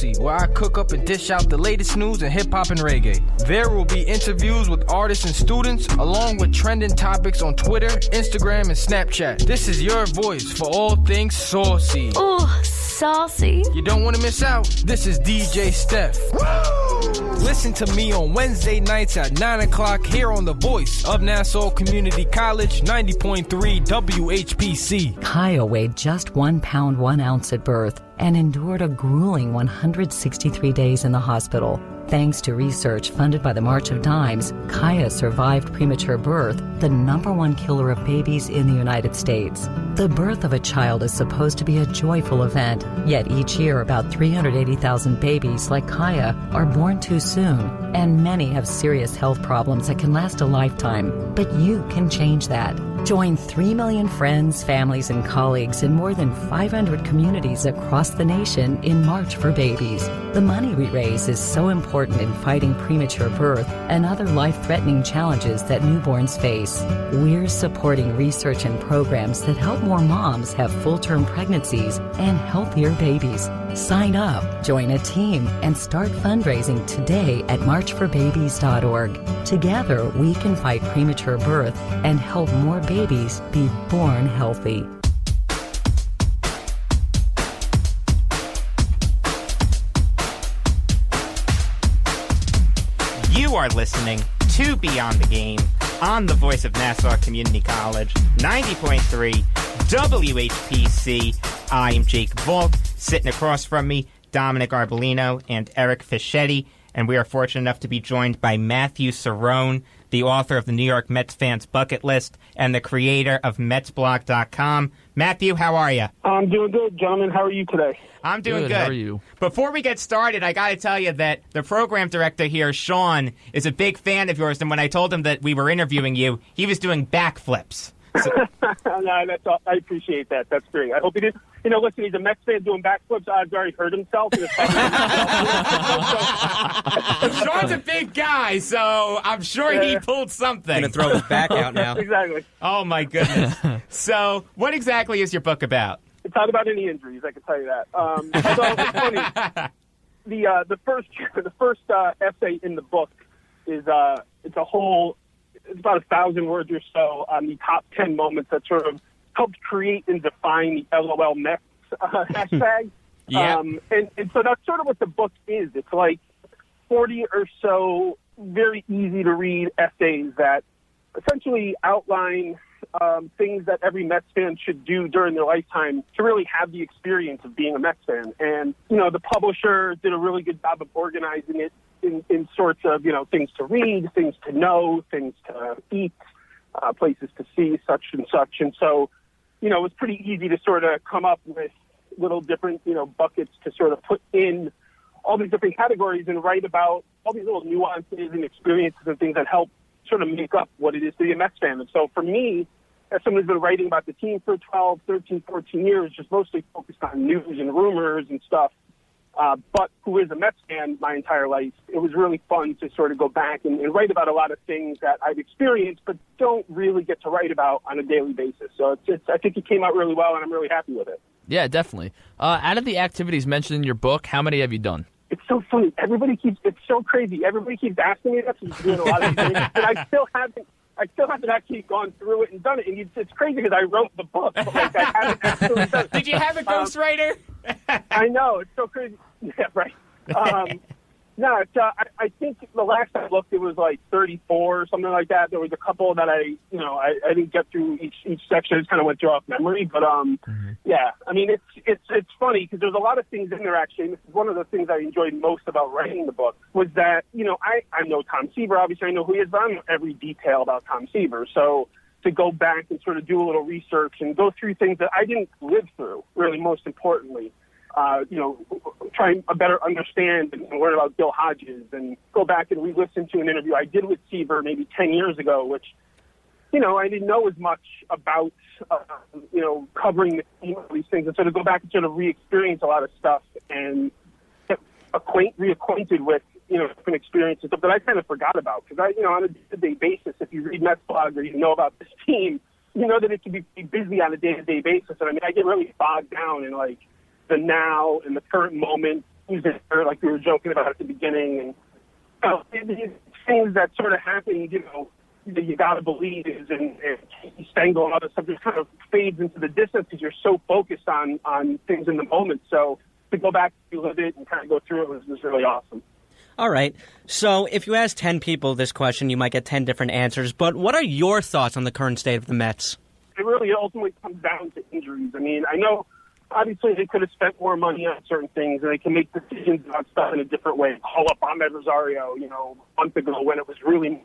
Saucy, where I cook up and dish out the latest news in hip-hop and reggae. There will be interviews with artists and students, along with trending topics on Twitter, Instagram, and Snapchat. This is your voice for all things saucy. Ooh, saucy. You don't want to miss out. This is DJ Steph. Woo! Listen to me on Wednesday nights at 9 o'clock here on The Voice of Nassau Community College, 90.3 WHPC. Kaya weighed just 1 pound 1 ounce at birth and endured a grueling 163 days in the hospital. Thanks to research funded by the March of Dimes, Kaya survived premature birth, the #1 killer of babies in the United States. The birth of a child is supposed to be a joyful event, yet each year about 380,000 babies like Kaya are born too soon, and many have serious health problems that can last a lifetime. But you can change that. Join 3 million friends, families, and colleagues in more than 500 communities across the nation in March for Babies. The money we raise is so important in fighting premature birth and other life-threatening challenges that newborns face. We're supporting research and programs that help more moms have full-term pregnancies and healthier babies. Sign up, join a team, and start fundraising today at marchforbabies.org. Together, we can fight premature birth and help more babies be born healthy. You are listening to Beyond the Game on the Voice of Nassau Community College, 90.3 WHPC. I'm Jake Valk. Sitting across from me, Dominick Arbolino and Eric Fischetti. And we are fortunate enough to be joined by Matthew Cerrone, the author of the New York Mets Fans Bucket List and the creator of MetsBlog.com. Matthew, how are you? I'm doing good, gentlemen. How are you today? I'm doing good. How are you? Before we get started, I got to tell you that the program director here, Sean, is a big fan of yours. And when I told him that we were interviewing you, he was doing backflips. So, no, that's all. I appreciate that. That's great. I hope he did. You know, listen, he's a Mets fan doing backflips. I've already hurt himself. Sean's a big guy, so I'm sure he pulled something. Going to throw his back out now. Exactly. Oh, my goodness. So what exactly is your book about? It's not about any injuries, I can tell you that. So it's funny. The first essay in the book is it's about 1,000 words or so on the top 10 moments that sort of helped create and define the LOL Mets hashtag. Yeah. And so that's sort of what the book is. It's like 40 or so very easy to read essays that essentially outline things that every Mets fan should do during their lifetime to really have the experience of being a Mets fan. And, you know, the publisher did a really good job of organizing it in sorts of, you know, things to read, things to know, things to eat, places to see, such and such. And so, you know, it was pretty easy to sort of come up with little different, you know, buckets to sort of put in all these different categories and write about all these little nuances and experiences and things that help sort of make up what it is to be a Mets fan. And so for me, as someone who's been writing about the team for 12, 13, 14 years, just mostly focused on news and rumors and stuff, but who is a Mets fan my entire life, it was really fun to sort of go back and write about a lot of things that I've experienced but don't really get to write about on a daily basis. So I think it came out really well, and I'm really happy with it. Yeah, definitely. Out of the activities mentioned in your book, how many have you done? It's so funny. It's so crazy. Everybody keeps asking me that. So doing a lot of things, and I still haven't actually gone through it and done it. And it's crazy because I wrote the book, but like I haven't actually done it. Did you have a ghostwriter? I know. It's so crazy. Yeah, right. No, I think the last I looked, it was like 34 or something like that. There was a couple that I didn't get through each section. I just kind of went through off memory. But yeah, I mean, it's funny because there's a lot of things in there. Actually, and this is one of the things I enjoyed most about writing the book was that I know Tom Seaver. Obviously, I know who he is, but I don't know every detail about Tom Seaver. So to go back and sort of do a little research and go through things that I didn't live through, really, most importantly. Try and better understand and learn about Bill Hodges and go back and re-listen to an interview I did with Seaver maybe 10 years ago, which, I didn't know as much about, covering the team of these things. And so to go back and sort of re-experience a lot of stuff and get reacquainted with, different experiences that I kind of forgot about. Because on a day-to-day basis, if you read Mets blog or you know about this team, you know that it can be busy on a day-to-day basis. And I mean, I get really bogged down in like the now and the current moment like we were joking about at the beginning, and these things that sort of happen, that you got to believe is, and Stengel and other stuff just kind of fades into the distance because you're so focused on things in the moment. So to go back to live it and kind of go through it was really awesome. All right. So if you ask 10 people this question, you might get 10 different answers. But what are your thoughts on the current state of the Mets? It really ultimately comes down to injuries. I mean, I know obviously they could have spent more money on certain things, and they can make decisions about stuff in a different way. Call up Ahmed Rosario, a month ago when it was really more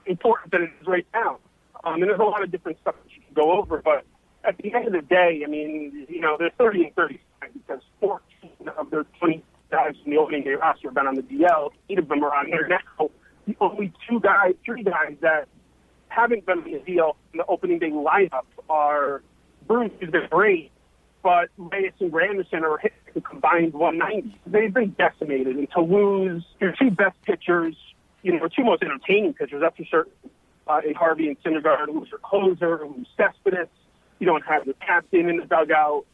important than it is right now. And there's a lot of different stuff that you can go over. But at the end of the day, I mean, they're 30 and 35 because 14 of their 20 guys from the opening day roster have been on the DL. 8 of them are on there now. The only 3 guys that haven't been on the DL in the opening day lineup are Bruce, who's been great, but Reyes and Granderson are hitting a combined 190. They've been decimated. And to lose your 2 best pitchers, your 2 most entertaining pitchers, that's for certain, Harvey and Syndergaard, lose your closer, lose Cespedes. You don't have the captain in the dugout.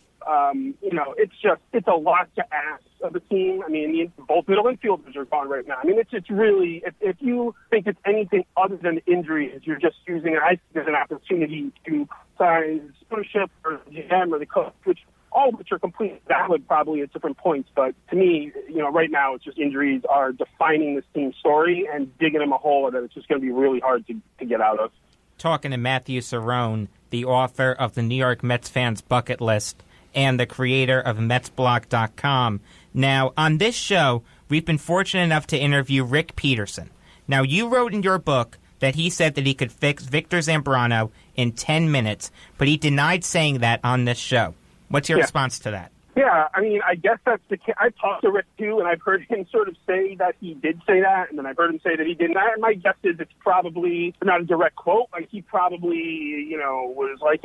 It's a lot to ask of the team. I mean, both middle infielders are gone right now. I mean, it's really, if you think it's anything other than injuries, you're just using it, I think, as an opportunity to criticize ownership or the GM or the coach, all of which are completely valid probably at different points. But to me, right now it's just injuries are defining this team's story and digging them a hole that it's just going to be really hard to get out of. Talking to Matthew Cerrone, the author of the New York Mets Fans Bucket List and the creator of MetsBlock.com. Now, on this show, we've been fortunate enough to interview Rick Peterson. Now, you wrote in your book that he said that he could fix Victor Zambrano in 10 minutes, but he denied saying that on this show. What's your response to that? Yeah, I mean, I guess that's the case. I've talked to Rick, too, and I've heard him sort of say that he did say that, and then I've heard him say that he didn't. And my guess is it's probably not a direct quote. Like, he probably, was like,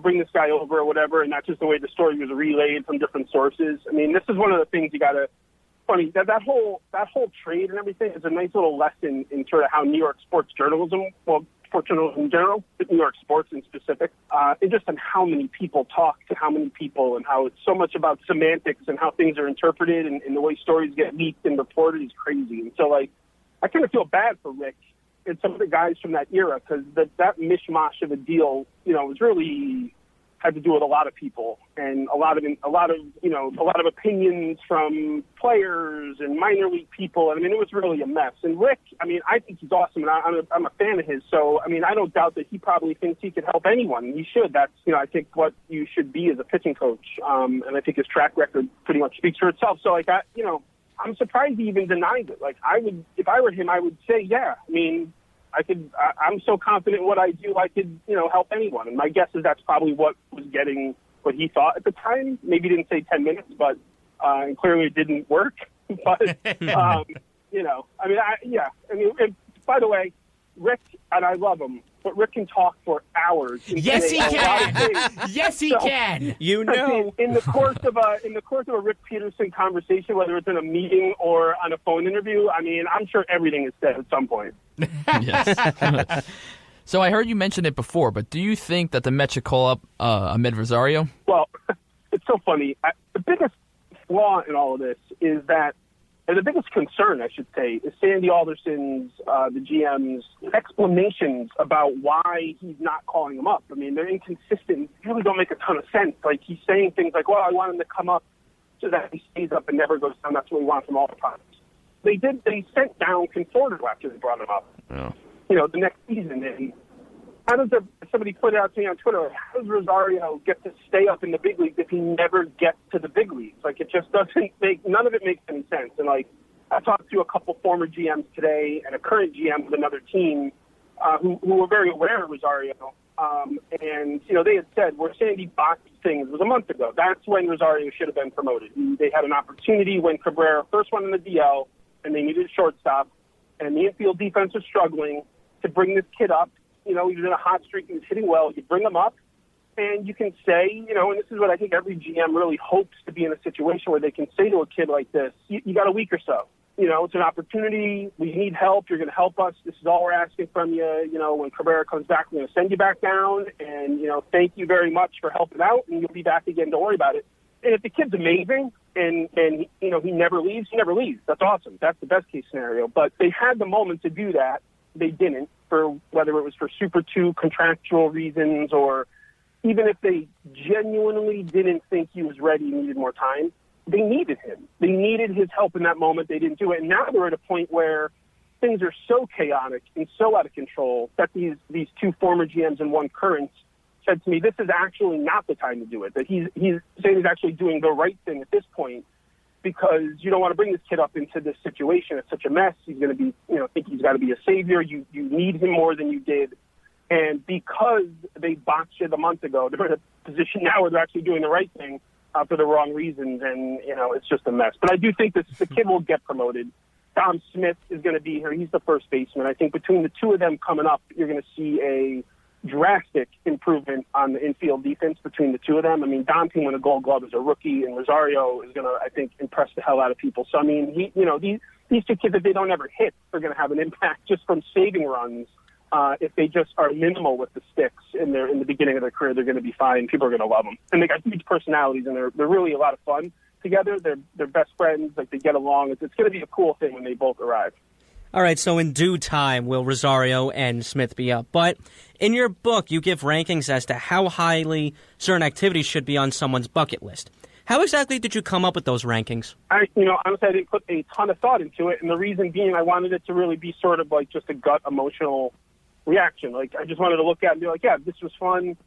bring this guy over or whatever, and that's just the way the story was relayed from different sources. I mean, this is one of the things you got to – funny, that whole trade and everything is a nice little lesson in sort of how New York sports journalism – well, sports journalism in general, but New York sports in specific, and just on how many people talk to how many people and how it's so much about semantics and how things are interpreted and the way stories get leaked and reported is crazy. And so, I kind of feel bad for Rick and some of the guys from that era because that mishmash of a deal, was really had to do with a lot of people and a lot of opinions from players and minor league people. I mean, it was really a mess. And Rick, I mean, I think he's awesome, and I'm a fan of his. So, I mean, I don't doubt that he probably thinks he could help anyone. He should. That's, I think what you should be as a pitching coach. And I think his track record pretty much speaks for itself. So, I'm surprised he even denies it. If I were him, I would say, yeah. I mean, I'm so confident in what I do, I could, help anyone. And my guess is that's probably what was getting what he thought at the time. Maybe he didn't say 10 minutes, but and clearly it didn't work. But, by the way, Rick, and I love him, but Rick can talk for hours. Yes, he can. Yes, he can. In the course of a Rick Peterson conversation, whether it's in a meeting or on a phone interview, I mean, I'm sure everything is said at some point. Yes. So I heard you mention it before, but do you think that the Mets should call up Ahmed Rosario? Well, it's so funny. The biggest flaw in all of this is that, and the biggest concern, I should say, is Sandy Alderson's, the GM's, explanations about why he's not calling him up. I mean, they're inconsistent. They really don't make a ton of sense. Like, he's saying things like, well, I want him to come up so that he stays up and never goes down. That's what we want from all the times. They sent down Conforto after they brought him up. Oh. The next season. And how does somebody put it out to me on Twitter, how does Rosario get to stay up in the big leagues if he never gets to the big leagues? Like, it just none of it makes any sense. And, I talked to a couple former GMs today and a current GM with another team who were very aware of Rosario. And, they had said where Sandy botched things was a month ago. That's when Rosario should have been promoted. They had an opportunity when Cabrera first won in the DL, and they needed a shortstop, and the infield defense was struggling to bring this kid up. He was in a hot streak, he was hitting well. You bring him up, and you can say, and this is what I think every GM really hopes to be in a situation where they can say to a kid like this, you got a week or so. It's an opportunity. We need help. You're going to help us. This is all we're asking from you. When Cabrera comes back, we're going to send you back down, and, thank you very much for helping out, and you'll be back again. Don't worry about it. And if the kid's amazing, and he never leaves, That's awesome. That's the best case scenario. But they had the moment to do that. They didn't, for whether it was for Super 2 contractual reasons or even if they genuinely didn't think he was ready and needed more time. They needed him. They needed his help in that moment. They didn't do it. And now they're at a point where things are so chaotic and so out of control that these two former GMs and one current said to me, this is actually not the time to do it. That he's saying he's actually doing the right thing at this point because you don't want to bring this kid up into this situation. It's such a mess. He's going to be, think he's got to be a savior. You need him more than you did. And because they botched it a month ago, they're in a position now where they're actually doing the right thing for the wrong reasons, and, it's just a mess. But I do think the kid will get promoted. Dom Smith is going to be here. He's the first baseman. I think between the two of them coming up, you're going to see a drastic improvement on the infield defense between the two of them. I mean, Dom can win a Gold Glove as a rookie, and Rosario is going to, I think, impress the hell out of people. So, I mean, these two kids, if they don't ever hit, are going to have an impact just from saving runs. If they just are minimal with the sticks in the beginning of their career, they're going to be fine. People are going to love them, and they got huge personalities, and they're really a lot of fun together. They're best friends. Like, they get along. It's going to be a cool thing when they both arrive. All right, so in due time will Rosario and Smith be up. But in your book, you give rankings as to how highly certain activities should be on someone's bucket list. How exactly did you come up with those rankings? Honestly, I didn't put a ton of thought into it, and the reason being I wanted it to really be sort of like just a gut emotional reaction. Like, I just wanted to look at it and be like, yeah, this was fun.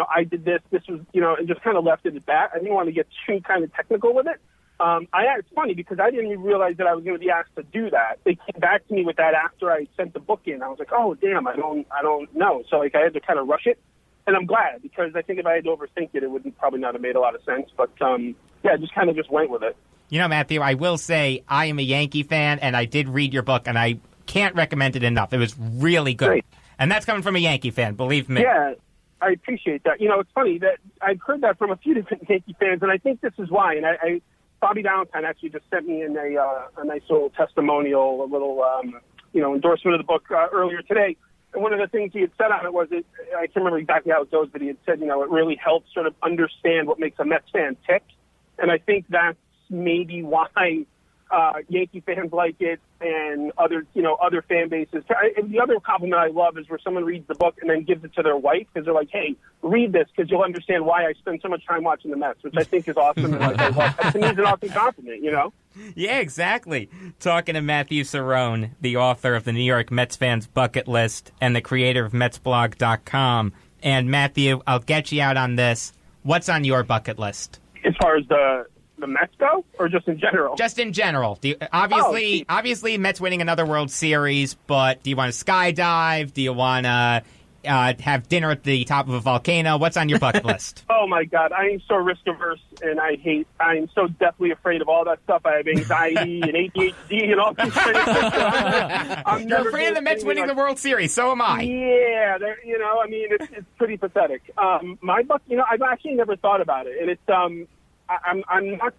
I did this. This was, and just kind of left it at that. I didn't want to get too kind of technical with it. It's funny because I didn't even realize that I was going to be asked to do that. They came back to me with that after I sent the book in. I was like, oh, damn, I don't know. So, I had to kind of rush it. And I'm glad, because I think if I had to overthink it, it would probably not have made a lot of sense. But, just kind of just went with it. Matthew, I will say I am a Yankee fan, and I did read your book, and I can't recommend it enough. It was really good. Great. And that's coming from a Yankee fan, believe me. Yeah, I appreciate that. It's funny that I've heard that from a few different Yankee fans, and I think this is why. And Bobby Valentine actually just sent me in a nice little testimonial, a little, endorsement of the book earlier today. And one of the things he had said on it was, I can't remember exactly how it goes, but he had said, it really helps sort of understand what makes a Mets fan tick. And I think that's maybe why Yankee fans like it, and other fan bases. The other compliment I love is where someone reads the book and then gives it to their wife because they're like, "Hey, read this because you'll understand why I spend so much time watching the Mets," which I think is awesome. And I love. To me, it's an awesome compliment, Yeah, exactly. Talking to Matthew Cerrone, the author of the New York Mets Fans Bucket List and the creator of MetsBlog.com. And Matthew, I'll get you out on this. What's on your bucket list? As far as the Mets go, or just in general? Just in general. Obviously, Mets winning another World Series, but do you want to skydive? Do you want to have dinner at the top of a volcano? What's on your bucket list? Oh, my God. I am so risk-averse, and I am so deathly afraid of all that stuff. I have anxiety and ADHD and all these things. You're afraid of the Mets winning the World Series. So am I. Yeah. It's pretty pathetic. My bucket, I've actually never thought about it, and it's... I'm not,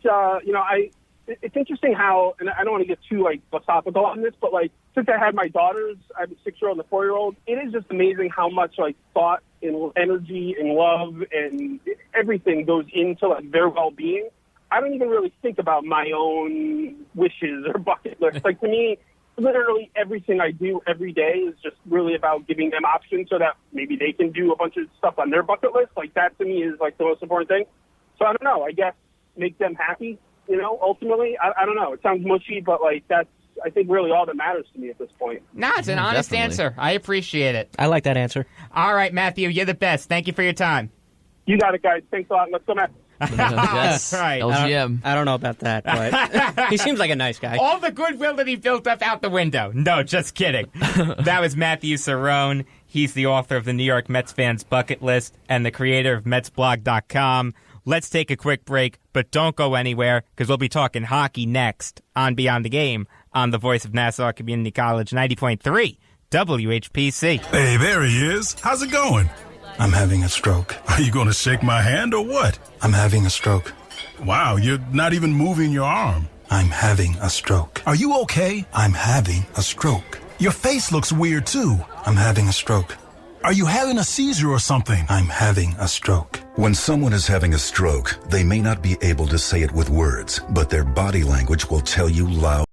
it's interesting how, and I don't want to get too, philosophical on this, but, since I had my daughters, I have a 6-year-old and a 4-year-old, it is just amazing how much, thought and energy and love and everything goes into, their well-being. I don't even really think about my own wishes or bucket list. To me, literally everything I do every day is just really about giving them options so that maybe they can do a bunch of stuff on their bucket list. That, to me, is, the most important thing. So I don't know. I guess make them happy, ultimately. I don't know. It sounds mushy, but, that's, I think, really all that matters to me at this point. No, it's an honest answer. I appreciate it. I like that answer. All right, Matthew, you're the best. Thank you for your time. You got it, guys. Thanks a lot. Let's go, Matt. Yes, right. LGM. I don't know about that, but he seems like a nice guy. All the goodwill that he built up out the window. No, just kidding. That was Matthew Cerrone. He's the author of the New York Mets Fans Bucket List and the creator of MetsBlog.com. Let's take a quick break, but don't go anywhere, because we'll be talking hockey next on Beyond the Game on the Voice of Nassau Community College 90.3 WHPC. Hey, there he is. How's it going? I'm having a stroke. Are you going to shake my hand or what? I'm having a stroke. Wow, you're not even moving your arm. I'm having a stroke. Are you okay? I'm having a stroke. Your face looks weird, too. I'm having a stroke. Are you having a seizure or something? I'm having a stroke. When someone is having a stroke, they may not be able to say it with words, but their body language will tell you loud.